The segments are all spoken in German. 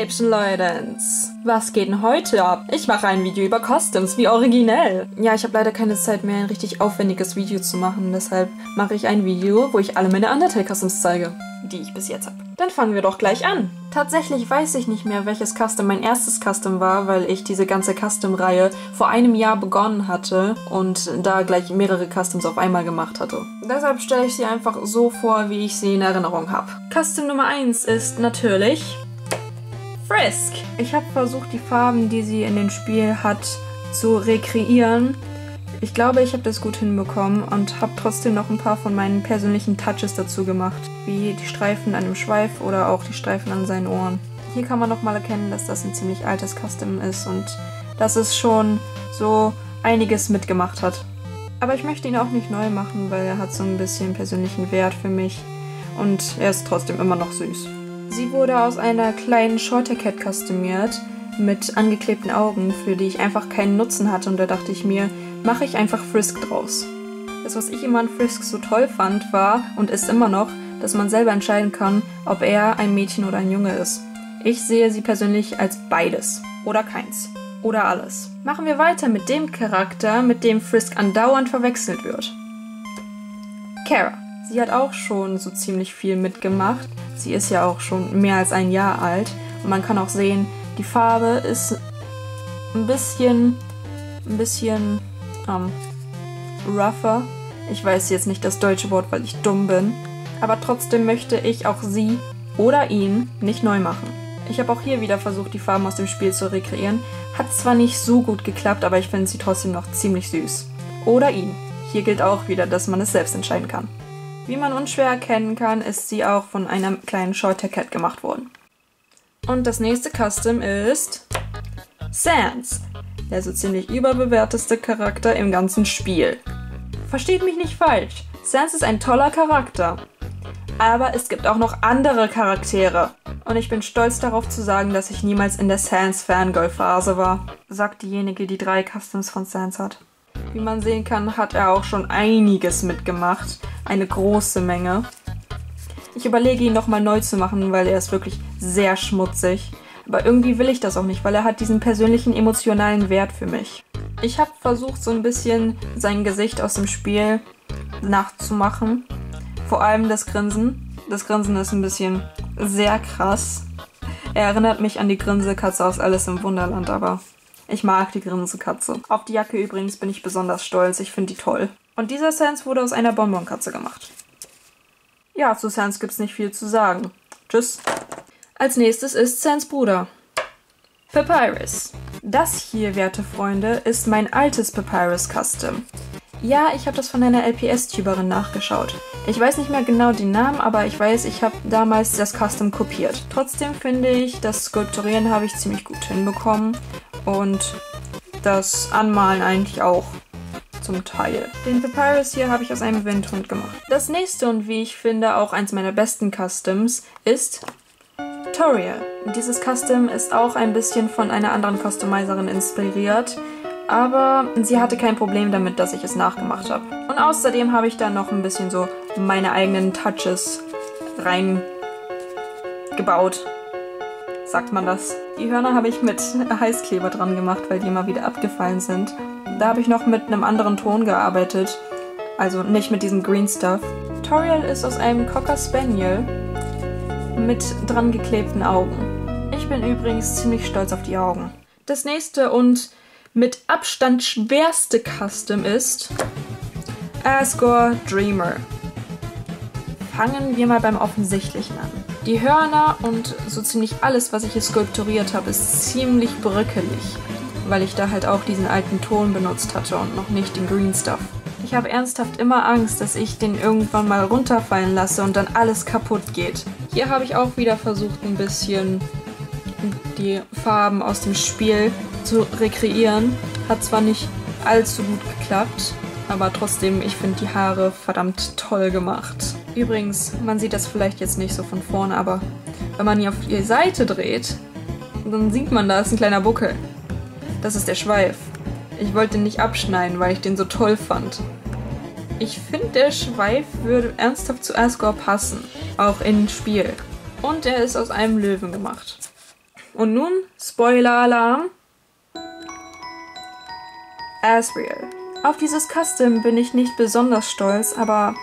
Häppchen, Leutens! Was geht denn heute ab? Ich mache ein Video über Customs, wie originell! Ja, ich habe leider keine Zeit mehr, ein richtig aufwendiges Video zu machen, deshalb mache ich ein Video, wo ich alle meine Undertale-Customs zeige, die ich bis jetzt habe. Dann fangen wir doch gleich an! Tatsächlich weiß ich nicht mehr, welches Custom mein erstes Custom war, weil ich diese ganze Custom-Reihe vor einem Jahr begonnen hatte und da gleich mehrere Customs auf einmal gemacht hatte. Deshalb stelle ich sie einfach so vor, wie ich sie in Erinnerung habe. Custom Nummer 1 ist natürlich Frisk. Ich habe versucht, die Farben, die sie in dem Spiel hat, zu rekreieren. Ich glaube, ich habe das gut hinbekommen und habe trotzdem noch ein paar von meinen persönlichen Touches dazu gemacht, wie die Streifen an dem Schweif oder auch die Streifen an seinen Ohren. Hier kann man nochmal erkennen, dass das ein ziemlich altes Custom ist und dass es schon so einiges mitgemacht hat. Aber ich möchte ihn auch nicht neu machen, weil er hat so ein bisschen persönlichen Wert für mich und er ist trotzdem immer noch süß. Sie wurde aus einer kleinen Shorter Cat customiert mit angeklebten Augen, für die ich einfach keinen Nutzen hatte und da dachte ich mir, mache ich einfach Frisk draus. Das, was ich immer an Frisk so toll fand, war und ist immer noch, dass man selber entscheiden kann, ob er ein Mädchen oder ein Junge ist. Ich sehe sie persönlich als beides. Oder keins. Oder alles. Machen wir weiter mit dem Charakter, mit dem Frisk andauernd verwechselt wird. Kara. Sie hat auch schon so ziemlich viel mitgemacht. Sie ist ja auch schon mehr als ein Jahr alt. Und man kann auch sehen, die Farbe ist ein bisschen rougher. Ich weiß jetzt nicht das deutsche Wort, weil ich dumm bin. Aber trotzdem möchte ich auch sie oder ihn nicht neu machen. Ich habe auch hier wieder versucht, die Farben aus dem Spiel zu rekreieren. Hat zwar nicht so gut geklappt, aber ich finde sie trotzdem noch ziemlich süß. Oder ihn. Hier gilt auch wieder, dass man es selbst entscheiden kann. Wie man unschwer erkennen kann, ist sie auch von einer kleinen Shorter Cat gemacht worden. Und das nächste Custom ist Sans, der so ziemlich überbewerteste Charakter im ganzen Spiel. Versteht mich nicht falsch, Sans ist ein toller Charakter. Aber es gibt auch noch andere Charaktere. Und ich bin stolz darauf zu sagen, dass ich niemals in der Sans-Fangirl-Phase war, sagt diejenige, die 3 Customs von Sans hat. Wie man sehen kann, hat er auch schon einiges mitgemacht. Eine große Menge. Ich überlege, ihn nochmal neu zu machen, weil er ist wirklich sehr schmutzig. Aber irgendwie will ich das auch nicht, weil er hat diesen persönlichen, emotionalen Wert für mich. Ich habe versucht, so ein bisschen sein Gesicht aus dem Spiel nachzumachen. Vor allem das Grinsen. Das Grinsen ist ein bisschen sehr krass. Er erinnert mich an die Grinsekatze aus Alice im Wunderland, aber ich mag die Grinsekatze. Auf die Jacke übrigens bin ich besonders stolz. Ich finde die toll. Und dieser Sans wurde aus einer Bonbonkatze gemacht. Ja, zu Sans gibt's nicht viel zu sagen. Tschüss. Als nächstes ist Sans Bruder. Papyrus. Das hier, werte Freunde, ist mein altes Papyrus Custom. Ja, ich habe das von einer LPS-Tuberin nachgeschaut. Ich weiß nicht mehr genau den Namen, aber ich weiß, ich habe damals das Custom kopiert. Trotzdem finde ich, das Skulpturieren habe ich ziemlich gut hinbekommen und das Anmalen eigentlich auch zum Teil. Den Papyrus hier habe ich aus einem Windhund gemacht. Das nächste und wie ich finde auch eins meiner besten Customs ist Toriel. Dieses Custom ist auch ein bisschen von einer anderen Customizerin inspiriert, aber sie hatte kein Problem damit, dass ich es nachgemacht habe. Und außerdem habe ich da noch ein bisschen so meine eigenen Touches reingebaut. Sagt man das? Die Hörner habe ich mit Heißkleber dran gemacht, weil die immer wieder abgefallen sind. Da habe ich noch mit einem anderen Ton gearbeitet, also nicht mit diesem Green Stuff. Toriel ist aus einem Cocker Spaniel mit dran geklebten Augen. Ich bin übrigens ziemlich stolz auf die Augen. Das nächste und mit Abstand schwerste Custom ist Asgore Dreamer. Fangen wir mal beim Offensichtlichen an. Die Hörner und so ziemlich alles, was ich hier skulpturiert habe, ist ziemlich bröckelig, weil ich da halt auch diesen alten Ton benutzt hatte und noch nicht den Green Stuff. Ich habe ernsthaft immer Angst, dass ich den irgendwann mal runterfallen lasse und dann alles kaputt geht. Hier habe ich auch wieder versucht, ein bisschen die Farben aus dem Spiel zu rekreieren. Hat zwar nicht allzu gut geklappt, aber trotzdem, ich finde die Haare verdammt toll gemacht. Übrigens, man sieht das vielleicht jetzt nicht so von vorne, aber wenn man hier auf die Seite dreht, dann sieht man, da ist ein kleiner Buckel. Das ist der Schweif. Ich wollte den nicht abschneiden, weil ich den so toll fand. Ich finde, der Schweif würde ernsthaft zu Asgore passen. Auch im Spiel. Und er ist aus einem Löwen gemacht. Und nun, Spoiler-Alarm. Asriel. Auf dieses Custom bin ich nicht besonders stolz, aber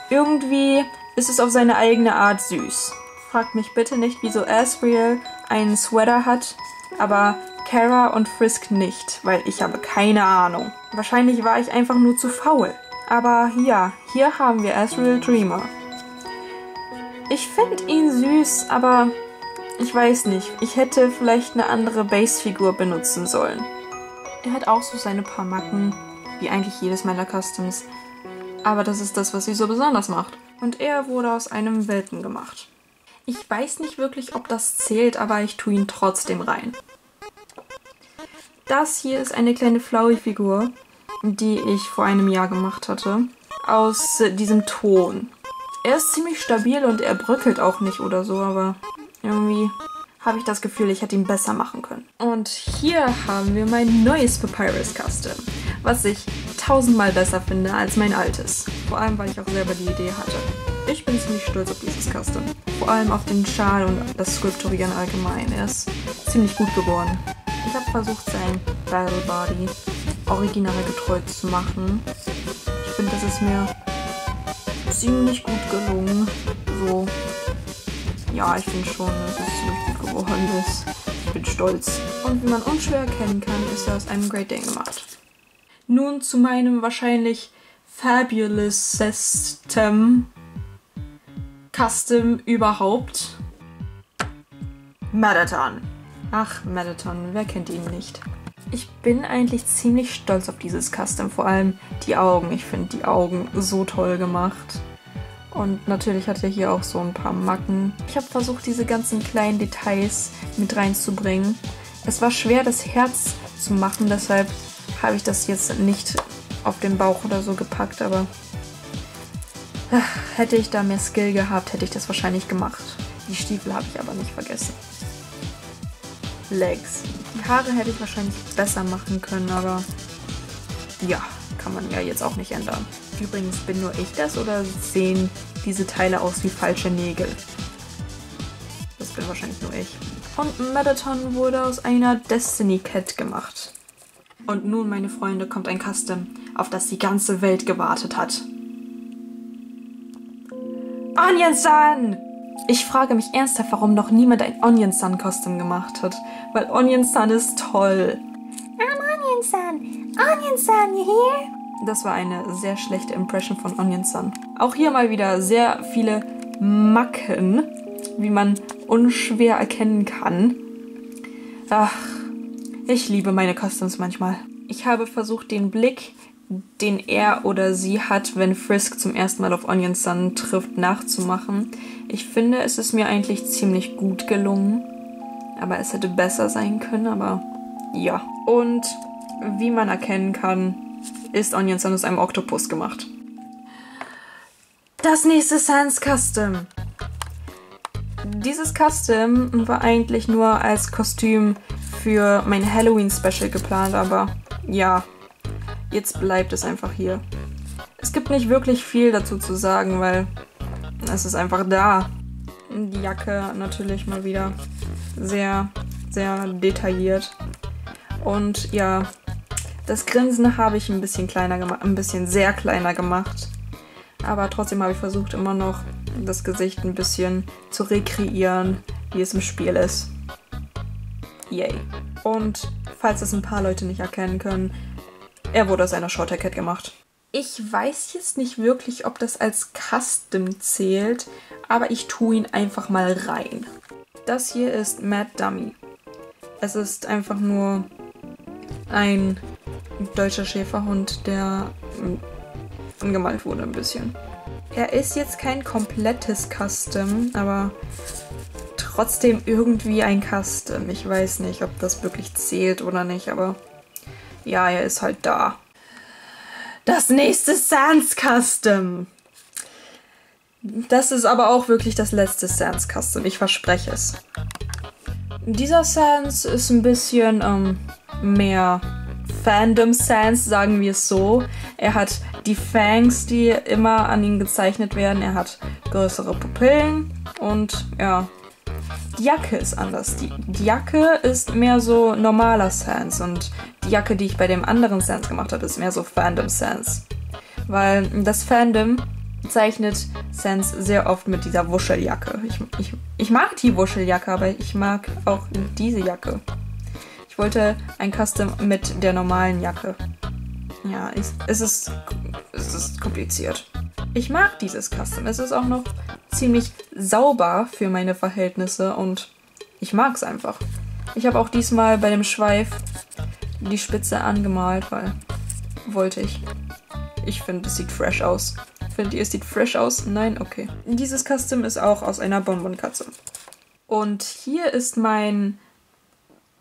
irgendwie ist es auf seine eigene Art süß. Fragt mich bitte nicht, wieso Asriel einen Sweater hat, aber Kara und Frisk nicht, weil ich habe keine Ahnung. Wahrscheinlich war ich einfach nur zu faul. Aber ja, hier haben wir Asriel Dreemurr. Ich finde ihn süß, aber ich weiß nicht. Ich hätte vielleicht eine andere Base-Figur benutzen sollen. Er hat auch so seine paar Macken, wie eigentlich jedes meiner Customs. Aber das ist das, was sie so besonders macht. Und er wurde aus einem Welpen gemacht. Ich weiß nicht wirklich, ob das zählt, aber ich tue ihn trotzdem rein. Das hier ist eine kleine Flowey-Figur, die ich vor einem Jahr gemacht hatte. Aus diesem Ton. Er ist ziemlich stabil und er bröckelt auch nicht oder so, aber irgendwie habe ich das Gefühl, ich hätte ihn besser machen können. Und hier haben wir mein neues Papyrus Custom, was ich 1000-mal besser finde als mein altes. Vor allem, weil ich auch selber die Idee hatte. Ich bin ziemlich stolz auf dieses Custom. Vor allem auf den Schal und das Skulpturieren allgemein. Er ist ziemlich gut geworden. Ich habe versucht, sein Battle Body original getreu zu machen. Ich finde, das ist mir ziemlich gut gelungen. So, ja, ich finde schon, dass es ziemlich gut geworden ist. Ich bin stolz. Und wie man unschwer erkennen kann, ist er aus einem Great Dane gemacht. Nun zu meinem wahrscheinlich fabulousestem Custom überhaupt. Mettaton. Ach, Mettaton, wer kennt ihn nicht? Ich bin eigentlich ziemlich stolz auf dieses Custom, vor allem die Augen. Ich finde die Augen so toll gemacht. Und natürlich hat er hier auch so ein paar Macken. Ich habe versucht, diese ganzen kleinen Details mit reinzubringen. Es war schwer, das Herz zu machen, deshalb habe ich das jetzt nicht auf den Bauch oder so gepackt, aber hätte ich da mehr Skill gehabt, hätte ich das wahrscheinlich gemacht. Die Stiefel habe ich aber nicht vergessen. Legs. Die Haare hätte ich wahrscheinlich besser machen können, aber ja, kann man ja jetzt auch nicht ändern. Übrigens, bin nur ich das oder sehen diese Teile aus wie falsche Nägel? Das bin wahrscheinlich nur ich. Und Mettaton wurde aus einer Destiny Cat gemacht. Und nun, meine Freunde, kommt ein Custom, auf das die ganze Welt gewartet hat. Onion Sun! Ich frage mich ernsthaft, warum noch niemand ein Onion Sun Custom gemacht hat. Weil Onion Sun ist toll. I'm Onion Sun! Onion Sun, you hear? Das war eine sehr schlechte Impression von Onion Sun. Auch hier mal wieder sehr viele Macken, wie man unschwer erkennen kann. Ach, ich liebe meine Customs manchmal. Ich habe versucht, den Blick, den er oder sie hat, wenn Frisk zum ersten Mal auf Onion Sun trifft, nachzumachen. Ich finde, es ist mir eigentlich ziemlich gut gelungen. Aber es hätte besser sein können, aber ja. Und wie man erkennen kann, ist Onion Sun aus einem Oktopus gemacht. Das nächste Sans Custom. Dieses Custom war eigentlich nur als Kostüm für mein Halloween-Special geplant, aber ja, jetzt bleibt es einfach hier. Es gibt nicht wirklich viel dazu zu sagen, weil es ist einfach da. Die Jacke natürlich mal wieder sehr, sehr detailliert. Und ja, das Grinsen habe ich ein bisschen kleiner gemacht, ein bisschen sehr kleiner gemacht. Aber trotzdem habe ich versucht, immer noch das Gesicht ein bisschen zu rekreieren, wie es im Spiel ist. Yay. Und falls es ein paar Leute nicht erkennen können, er wurde aus einer Short-Hair Cat gemacht. Ich weiß jetzt nicht wirklich, ob das als Custom zählt, aber ich tue ihn einfach mal rein. Das hier ist Mad Dummy. Es ist einfach nur ein deutscher Schäferhund, der angemalt wurde ein bisschen. Er ist jetzt kein komplettes Custom, aber trotzdem irgendwie ein Custom. Ich weiß nicht, ob das wirklich zählt oder nicht, aber ja, er ist halt da. Das nächste Sans Custom. Das ist aber auch wirklich das letzte Sans Custom, ich verspreche es. Dieser Sans ist ein bisschen mehr Fandom Sans, sagen wir es so. Er hat die Fangs, die immer an ihn gezeichnet werden. Er hat größere Pupillen und ja, die Jacke ist anders. Die Jacke ist mehr so normaler Sans und die Jacke, die ich bei dem anderen Sans gemacht habe, ist mehr so Fandom Sans. Weil das Fandom zeichnet Sans sehr oft mit dieser Wuscheljacke. Ich mag die Wuscheljacke, aber ich mag auch diese Jacke. Ich wollte ein Custom mit der normalen Jacke. Ja, es ist kompliziert. Ich mag dieses Custom. Es ist auch noch ziemlich sauber für meine Verhältnisse und ich mag es einfach. Ich habe auch diesmal bei dem Schweif die Spitze angemalt, weil wollte ich. Ich finde, es sieht fresh aus. Findet ihr, es sieht fresh aus? Nein? Okay. Dieses Custom ist auch aus einer Bonbonkatze. Und hier ist mein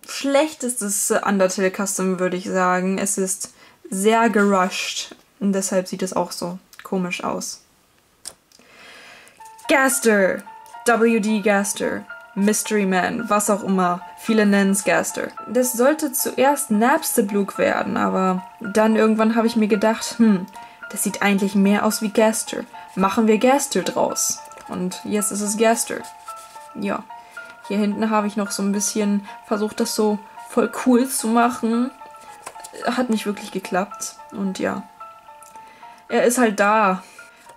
schlechtestes Undertale Custom, würde ich sagen. Es ist sehr gerusht und deshalb sieht es auch so komisch aus. Gaster! W.D. Gaster. Mystery Man, was auch immer. Viele nennen es Gaster. Das sollte zuerst Napstablook werden, aber dann irgendwann habe ich mir gedacht, das sieht eigentlich mehr aus wie Gaster. Machen wir Gaster draus. Und jetzt ist es Gaster. Ja. Hier hinten habe ich noch so ein bisschen versucht, das so voll cool zu machen. Hat nicht wirklich geklappt. Und ja. Er ist halt da.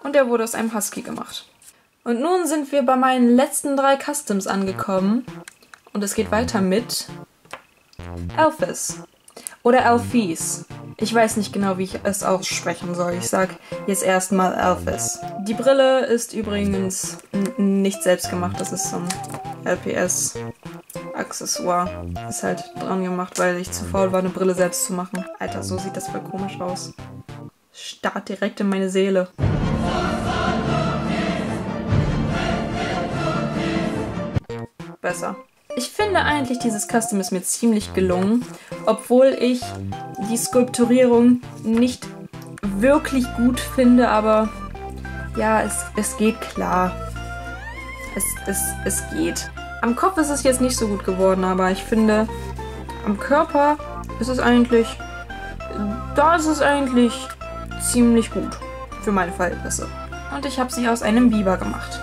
Und er wurde aus einem Husky gemacht. Und nun sind wir bei meinen letzten 3 Customs angekommen. Und es geht weiter mit Elphys. Oder Elphys. Ich weiß nicht genau, wie ich es aussprechen soll. Ich sag jetzt erstmal Elphys. Die Brille ist übrigens nicht selbst gemacht. Das ist so ein LPS-Accessoire. Ist halt dran gemacht, weil ich zu faul war, eine Brille selbst zu machen. Alter, so sieht das voll komisch aus. Starrt direkt in meine Seele. Besser. Ich finde eigentlich, dieses Custom ist mir ziemlich gelungen, obwohl ich die Skulpturierung nicht wirklich gut finde, aber ja, es geht klar. Es geht. Am Kopf ist es jetzt nicht so gut geworden, aber ich finde, am Körper ist es eigentlich, ziemlich gut für meine Verhältnisse. Und ich habe sie aus einem Biber gemacht.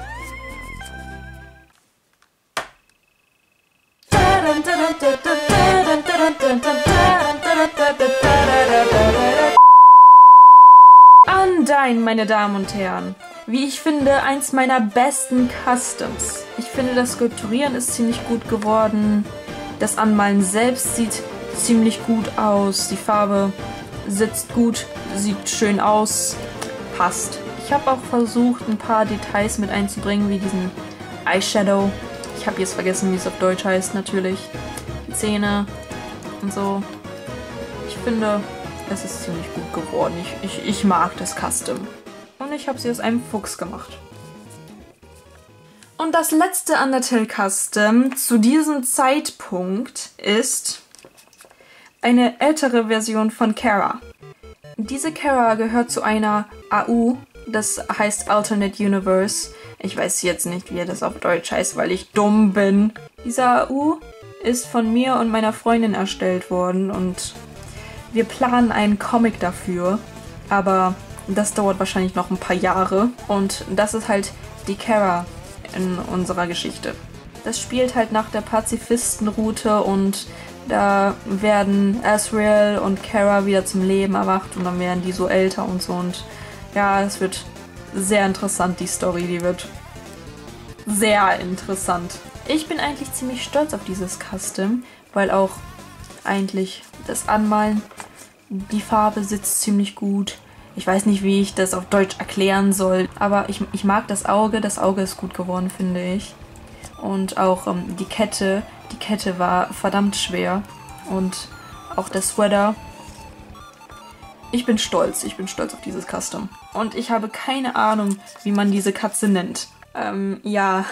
Undyne, meine Damen und Herren. Wie ich finde, eins meiner besten Customs. Ich finde, das Skulpturieren ist ziemlich gut geworden. Das Anmalen selbst sieht ziemlich gut aus. Die Farbe sitzt gut, sieht schön aus, passt. Ich habe auch versucht, ein paar Details mit einzubringen, wie diesen Eyeshadow. Ich habe jetzt vergessen, wie es auf Deutsch heißt, natürlich. Die Zähne und so. Ich finde, es ist ziemlich gut geworden. Ich mag das Custom. Und ich habe sie aus einem Fuchs gemacht. Und das letzte Undertale Custom zu diesem Zeitpunkt ist eine ältere Version von Kara. Diese Kara gehört zu einer AU, das heißt Alternate Universe. Ich weiß jetzt nicht, wie das auf Deutsch heißt, weil ich dumm bin. Diese AU ist von mir und meiner Freundin erstellt worden und wir planen einen Comic dafür, aber das dauert wahrscheinlich noch ein paar Jahre und das ist halt die Kara in unserer Geschichte. Das spielt halt nach der Pazifistenroute und da werden Asriel und Kara wieder zum Leben erwacht und dann werden die so älter und so und ja, es wird sehr interessant, die Story, die wird sehr interessant. Ich bin eigentlich ziemlich stolz auf dieses Custom, weil auch eigentlich das Anmalen, die Farbe sitzt ziemlich gut. Ich weiß nicht, wie ich das auf Deutsch erklären soll, aber ich mag das Auge ist gut geworden, finde ich. Und auch die Kette war verdammt schwer und auch der Sweater. Ich bin stolz auf dieses Custom. Und ich habe keine Ahnung, wie man diese Katze nennt. Ja,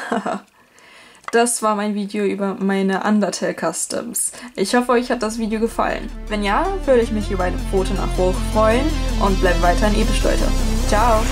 das war mein Video über meine Undertale Customs. Ich hoffe, euch hat das Video gefallen. Wenn ja, würde ich mich über eine Pfote nach hoch freuen und bleibt weiterhin episch, Leute. Ciao!